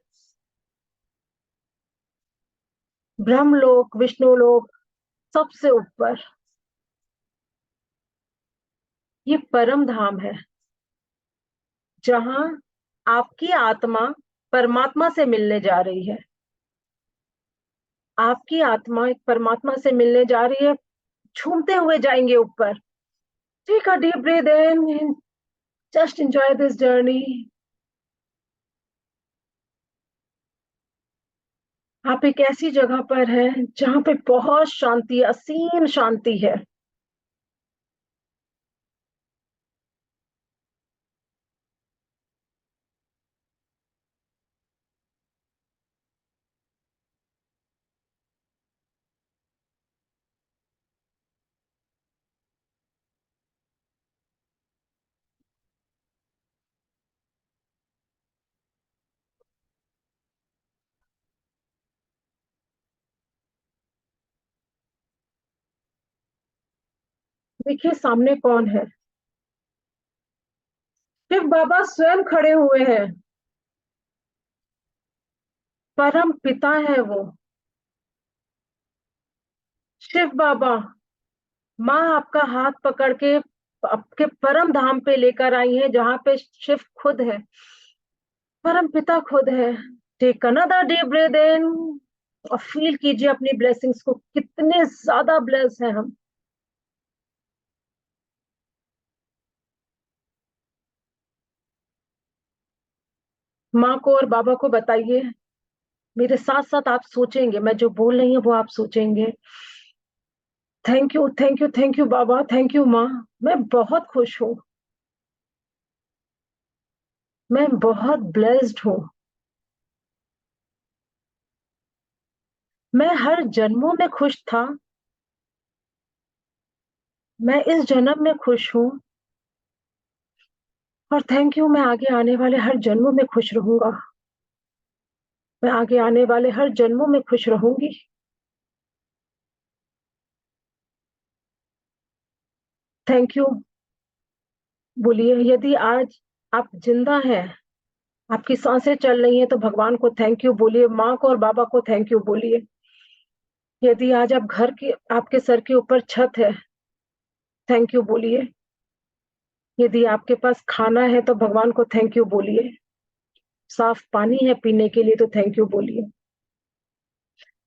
ब्रह्मलोक, विष्णुलोक, सबसे ऊपर। ये परम धाम है जहां आपकी आत्मा परमात्मा से मिलने जा रही है। आपकी आत्मा एक परमात्मा से मिलने जा रही है, झूमते हुए जाएंगे ऊपर। Take a deep breath in, just enjoy this journey. आप एक ऐसी जगह पर हैं जहां पे बहुत शांति, असीम शांति है। देखिए सामने कौन है। शिव बाबा स्वयं खड़े हुए हैं। परम पिता है वो, शिव बाबा। माँ आपका हाथ पकड़ के आपके परम धाम पे लेकर आई है जहां पे शिव खुद है, परम पिता खुद है। Take another deep breath in और फील कीजिए अपनी ब्लेसिंग्स को, कितने ज्यादा ब्लेस हैं हम। माँ को और बाबा को बताइए, मेरे साथ साथ आप सोचेंगे, मैं जो बोल रही हूँ वो आप सोचेंगे। Thank you, thank you, thank you Baba, thank you माँ। मैं बहुत खुश हूँ, मैं बहुत ब्लेस्ड हूँ। मैं हर जन्मों में खुश था, मैं इस जन्म में खुश हूँ, और थैंक यू, मैं आगे आने वाले हर जन्मों में खुश रहूंगा। मैं आगे आने वाले हर जन्मों में खुश रहूंगी। थैंक यू बोलिए। यदि आज आप जिंदा हैं, आपकी सांसें चल रही हैं, तो भगवान को थैंक यू बोलिए, माँ को और बाबा को थैंक यू बोलिए। यदि आज आप घर के आपके सर के ऊपर छत है, थैंक यू बोलिए। यदि आपके पास खाना है तो भगवान को थैंक यू बोलिए। साफ पानी है पीने के लिए तो थैंक यू बोलिए।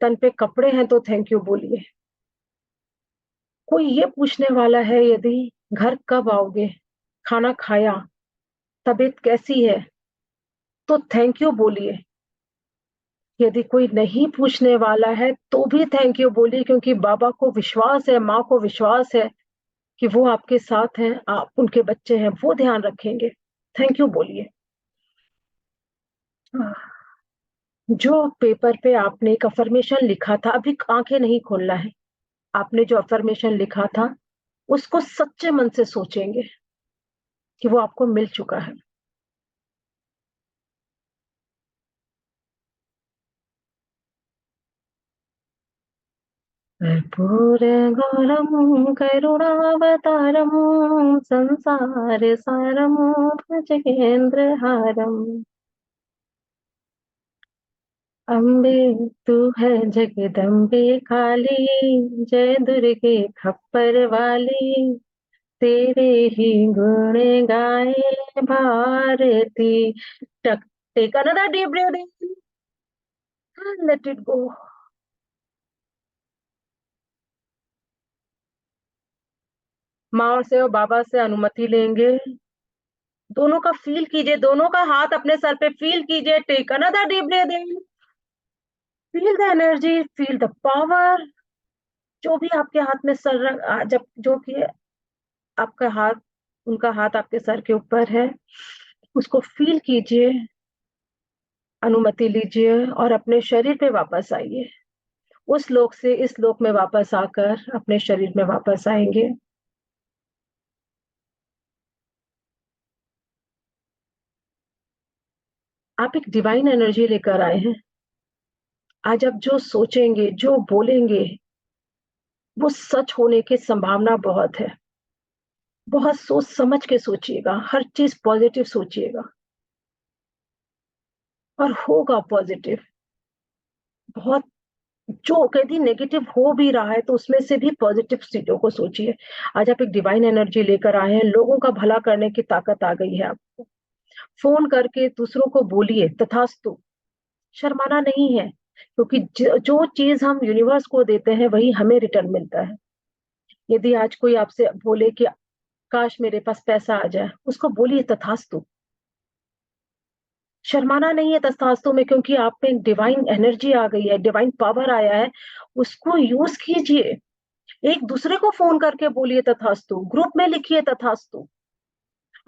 तन पे कपड़े हैं तो थैंक यू बोलिए। कोई ये पूछने वाला है यदि घर कब आओगे, खाना खाया, तबीयत कैसी है, तो थैंक यू बोलिए। यदि कोई नहीं पूछने वाला है तो भी थैंक यू बोलिए, क्योंकि बाबा को विश्वास है, माँ को विश्वास है कि वो आपके साथ हैं, आप उनके बच्चे हैं, वो ध्यान रखेंगे। थैंक यू बोलिए। जो पेपर पे आपने एक अफर्मेशन लिखा था, अभी आंखें नहीं खोलना है। आपने जो अफर्मेशन लिखा था उसको सच्चे मन से सोचेंगे कि वो आपको मिल चुका है। कर्पूरगौरं करुणावतारं संसारसारं भुजगेन्द्रहारम्। अम्बे तू है जगदम्बे काली, जय दुर्गे खप्पर वाली, तेरे ही गुण गाए Bharti. Take another deep breath in and let it go. माँ से और बाबा से अनुमति लेंगे। दोनों का फील कीजिए, दोनों का हाथ अपने सर पे फील कीजिए। Take another deep breath in, feel the energy, feel the power. जो भी आपके हाथ में जब जो कि आपका हाथ, उनका हाथ आपके सर के ऊपर है, उसको फील कीजिए, अनुमति लीजिए और अपने शरीर पे वापस आइए। उस लोक से इस लोक में वापस आकर अपने शरीर में वापस आएंगे। आप एक डिवाइन एनर्जी लेकर आए हैं। आज आप जो सोचेंगे, जो बोलेंगे, वो सच होने की संभावना बहुत है। बहुत सोच समझ के सोचिएगा, हर चीज पॉजिटिव सोचिएगा और होगा पॉजिटिव। बहुत जो कभी नेगेटिव हो भी रहा है तो उसमें से भी पॉजिटिव चीजों को सोचिए। आज आप एक डिवाइन एनर्जी लेकर आए हैं, लोगों का भला करने की ताकत आ गई है आपको। फोन करके दूसरों को बोलिए तथास्तु, शर्माना नहीं है, क्योंकि जो चीज हम यूनिवर्स को देते हैं वही हमें रिटर्न मिलता है। यदि आज कोई आपसे बोले कि काश मेरे पास पैसा आ जाए, उसको बोलिए तथास्तु। शर्माना नहीं है तथास्तु में, क्योंकि आप में डिवाइन एनर्जी आ गई है, डिवाइन पावर आया है, उसको यूज कीजिए। एक दूसरे को फोन करके बोलिए तथास्तु, ग्रुप में लिखिए तथास्तु,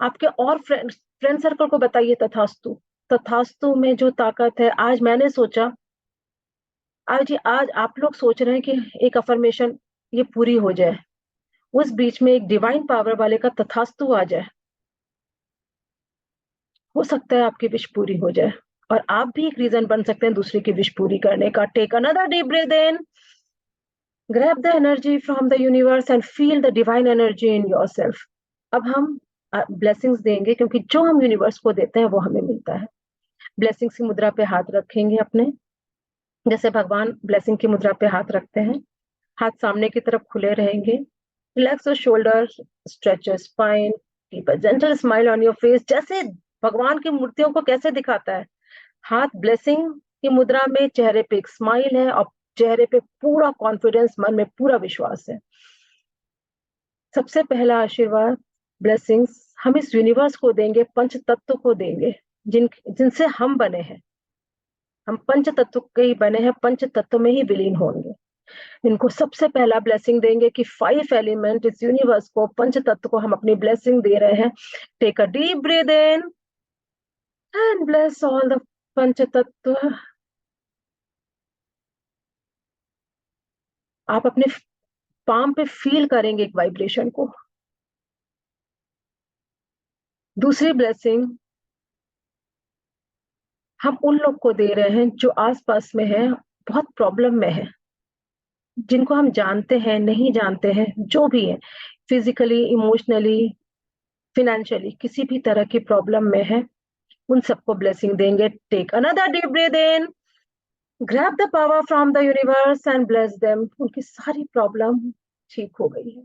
आपके और फ्रेंड सर्कल को बताइए तथास्तु। तथास्तु में जो ताकत है, आज मैंने सोचा, आज आप लोग सोच रहे हैं कि एक अफर्मेशन ये पूरी हो जाए, उस बीच में एक डिवाइन पावर वाले का तथास्तु आ जाए, हो सकता है आपकी विश पूरी हो जाए और आप भी एक रीजन बन सकते हैं दूसरे की विश पूरी करने का। Take another deep breath in, grab the energy from the universe and feel the divine energy in yourself. अब हम ब्लेसिंग्स देंगे, क्योंकि जो हम यूनिवर्स को देते हैं वो हमें मिलता है। ब्लेसिंग्स की मुद्रा पे हाथ रखेंगे अपने, जैसे भगवान ब्लेसिंग की मुद्रा पे हाथ रखते हैं। हाथ सामने की तरफ खुले रहेंगे। Relax your shoulder, stretch your spine, keep a gentle smile on your face. जैसे भगवान की मूर्तियों को कैसे दिखाता है, हाथ ब्लेसिंग की मुद्रा में, चेहरे पे एक स्माइल है और चेहरे पे पूरा कॉन्फिडेंस, मन में पूरा विश्वास है। सबसे पहला आशीर्वाद, ब्लेसिंग्स हम इस यूनिवर्स को देंगे, पंच तत्व को देंगे, जिनसे हम बने हैं। हम पंच तत्व के ही बने हैं, पंच तत्व में ही विलीन होंगे। इनको सबसे पहला ब्लेसिंग देंगे कि 5 एलिमेंट इस यूनिवर्स को, पंच तत्व को हम अपनी ब्लेसिंग दे रहे हैं। Take a deep breath in and bless all the पंच तत्व। आप अपने पाम पे फील करेंगे एक वाइब्रेशन को। दूसरी ब्लेसिंग हम उन लोग को दे रहे हैं जो आसपास में है, बहुत प्रॉब्लम में है, जिनको हम जानते हैं नहीं जानते हैं, जो भी है, फिजिकली, इमोशनली, फिनेंशियली, किसी भी तरह की प्रॉब्लम में है, उन सबको ब्लेसिंग देंगे। Take another deep breath in, grab the power from the universe and bless them. उनकी सारी प्रॉब्लम ठीक हो गई है।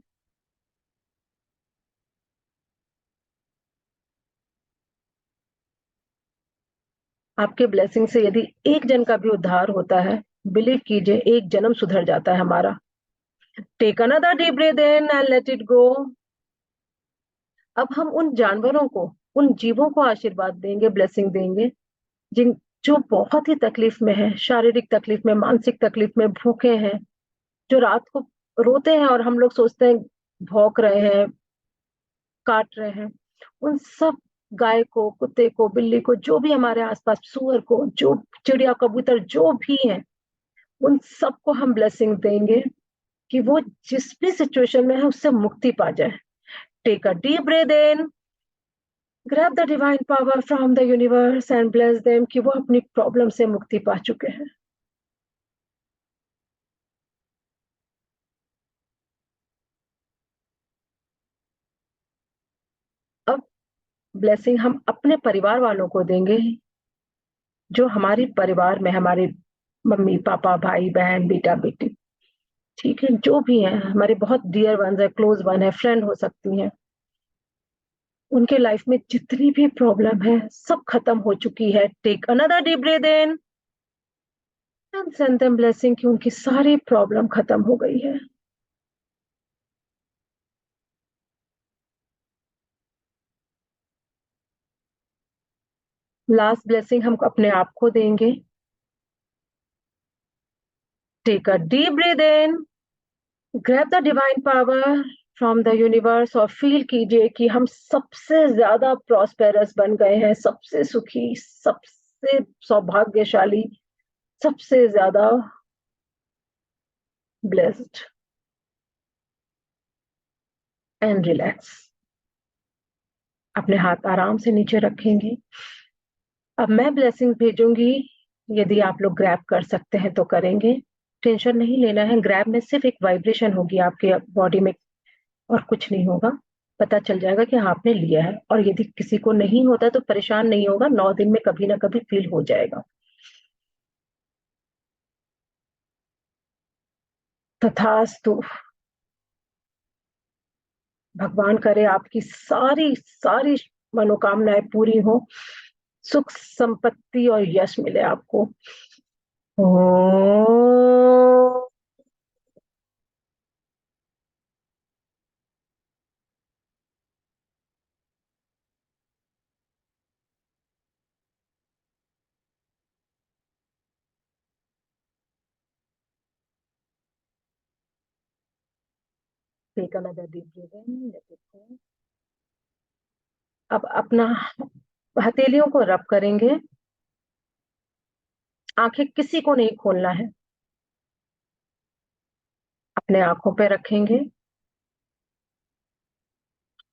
आपके ब्लेसिंग से यदि एक जन का भी उद्धार होता है, बिलीव कीजिए एक जन्म सुधर जाता है हमारा। Take another deep breath in and let it go. अब हम उन जानवरों को, उन जीवों को आशीर्वाद देंगे, ब्लेसिंग देंगे, जिन जो बहुत ही तकलीफ में है, शारीरिक तकलीफ में, मानसिक तकलीफ में, भूखे हैं, जो रात को रोते हैं और हम लोग सोचते हैं भौंक रहे हैं, काट रहे हैं। उन सब गाय को, कुत्ते को, बिल्ली को, जो भी हमारे आसपास, सुअर को, जो चिड़िया, कबूतर जो भी है, उन सबको हम ब्लेसिंग देंगे कि वो जिस भी सिचुएशन में है उससे मुक्ति पा जाए। Take a deep breath in, grab the divine power from the universe and bless them कि वो अपनी प्रॉब्लम से मुक्ति पा चुके हैं। ब्लेसिंग हम अपने परिवार वालों को देंगे, जो हमारे परिवार में हमारे मम्मी पापा भाई बहन बेटा बेटी, ठीक है, जो भी है हमारे बहुत डियर वन है, क्लोज वन है, फ्रेंड हो सकती हैं, उनके लाइफ में जितनी भी प्रॉब्लम है सब खत्म हो चुकी है। Take another deep breath in and send them blessing कि उनकी सारी प्रॉब्लम खत्म हो गई है। लास्ट ब्लेसिंग हम अपने आप को देंगे। Take a deep breath in, grab the divine power from the universe और फील कीजिए कि हम सबसे ज्यादा प्रॉस्पेरस बन गए हैं, सबसे सुखी, सबसे सौभाग्यशाली, सबसे ज्यादा ब्लेस्ड। And relax. अपने हाथ आराम से नीचे रखेंगे। अब मैं ब्लेसिंग भेजूंगी, यदि आप लोग ग्रैब कर सकते हैं तो करेंगे, टेंशन नहीं लेना है। ग्रैब में सिर्फ एक वाइब्रेशन होगी आपके बॉडी में और कुछ नहीं होगा, पता चल जाएगा कि हाँ आपने लिया है। और यदि किसी को नहीं होता तो परेशान नहीं होगा, 9 दिन में कभी ना कभी फील हो जाएगा। तथास्तु। भगवान करे आपकी सारी सारी मनोकामनाएं पूरी हो, सुख संपत्ति और यश मिले आपको। ओम। Take another deep breath in, let it go. अब अपना हथेलियों को रब करेंगे। आंखें किसी को नहीं खोलना है, अपने आंखों पे रखेंगे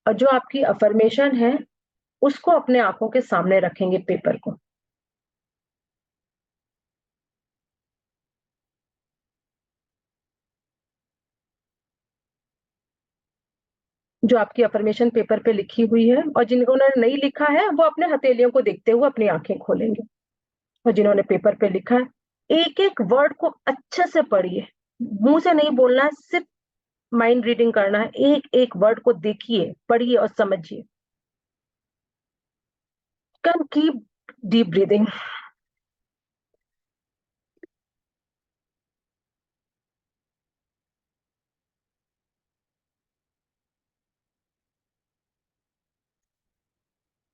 और जो आपकी अफर्मेशन है उसको अपने आंखों के सामने रखेंगे, पेपर को। जो आपकी अफर्मेशन पेपर पे लिखी हुई है, और जिन्होंने नहीं लिखा है वो अपने हथेलियों को देखते हुए अपनी आंखें खोलेंगे। और जिन्होंने पेपर पे लिखा है, एक एक वर्ड को अच्छे से पढ़िए, मुंह से नहीं बोलना है, सिर्फ माइंड रीडिंग करना है। एक एक वर्ड को देखिए, पढ़िए और समझिए। Can keep deep breathing.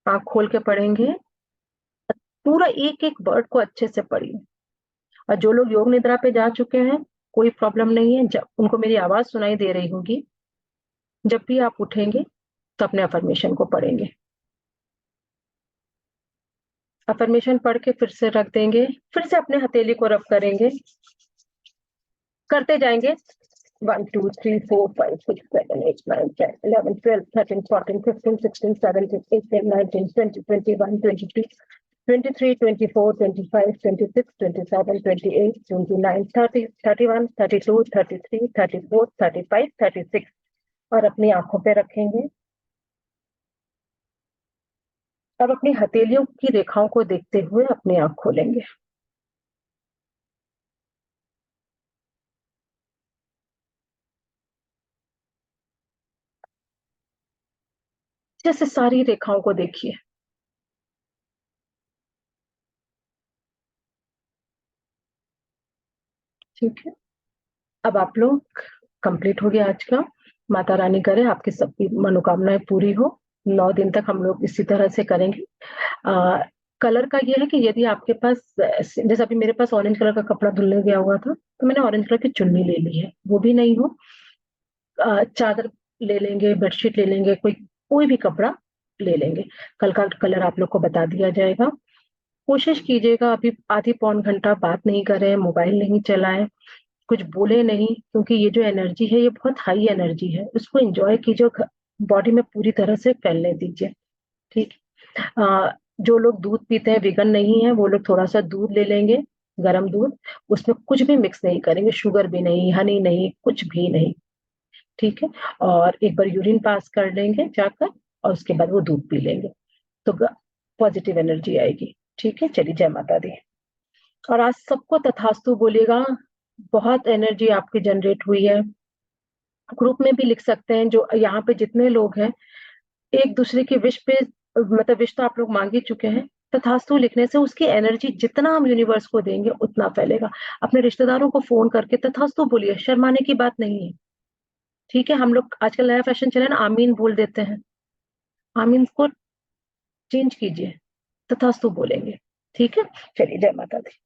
आंख खोल के पढ़ेंगे, पूरा एक एक वर्ड को अच्छे से पढ़िए। और जो लोग योग निद्रा पे जा चुके हैं, कोई प्रॉब्लम नहीं है, जब उनको मेरी आवाज सुनाई दे रही होगी, जब भी आप उठेंगे तो अपने अफर्मेशन को पढ़ेंगे। अफर्मेशन पढ़ के फिर से रख देंगे, फिर से अपने हथेली को रब करेंगे, करते जाएंगे। 1 2 3 4 5 6 7 8 9 10 11 12 13 14 15 16 17 18 19 20 21 22 23 24 25 26 27 28 29 30 31 32 33 34 35 36 और अपनी आंखों पे रखेंगे। अब अपनी हथेलियों की रेखाओं को देखते हुए अपनी आंख खोलेंगे। जैसे सारी रेखाओं को देखिए। ठीक है, अब आप लोग कंप्लीट हो गया आज का। माता रानी करे आपकी सबकी मनोकामनाएं पूरी हो। 9 दिन तक हम लोग इसी तरह से करेंगे। कलर का ये है कि यदि आपके पास, जैसे अभी मेरे पास ऑरेंज कलर का कपड़ा धुलने गया हुआ था तो मैंने ऑरेंज कलर की चुन्नी ले ली है, वो भी नहीं हो, चादर ले लेंगे, बेडशीट ले लेंगे, कोई कोई भी कपड़ा ले लेंगे। कल का कलर आप लोग को बता दिया जाएगा। कोशिश कीजिएगा अभी आधी पौन घंटा बात नहीं करें, मोबाइल नहीं चलाएं, कुछ बोले नहीं, क्योंकि ये जो एनर्जी है ये बहुत हाई एनर्जी है, उसको एंजॉय कीजिए, बॉडी में पूरी तरह से फैलने दीजिए। ठीक। जो लोग दूध पीते हैं, विगन नहीं है, वो लोग थोड़ा सा दूध ले लेंगे, गर्म दूध, उसमें कुछ भी मिक्स नहीं करेंगे, शुगर भी नहीं, हनी नहीं, कुछ भी नहीं। ठीक है, और एक बार यूरिन पास कर लेंगे जाकर और उसके बाद वो दूध पी लेंगे। तो पॉजिटिव एनर्जी आएगी। ठीक है, चलिए जय माता दी। और आज सबको तथास्तु बोलिएगा, बहुत एनर्जी आपकी जनरेट हुई है। ग्रुप में भी लिख सकते हैं, जो यहाँ पे जितने लोग हैं, एक दूसरे की विश पे मतलब विश तो आप लोग मांग ही चुके हैं, तथास्तु लिखने से उसकी एनर्जी जितना हम यूनिवर्स को देंगे उतना फैलेगा। अपने रिश्तेदारों को फोन करके तथास्तु बोलिए, शर्माने की बात नहीं है। ठीक है, हम लोग आजकल नया फैशन चला है ना, आमीन बोल देते हैं, आमीन को चेंज कीजिए, तथास्तु बोलेंगे। ठीक है, चलिए जय माता दी।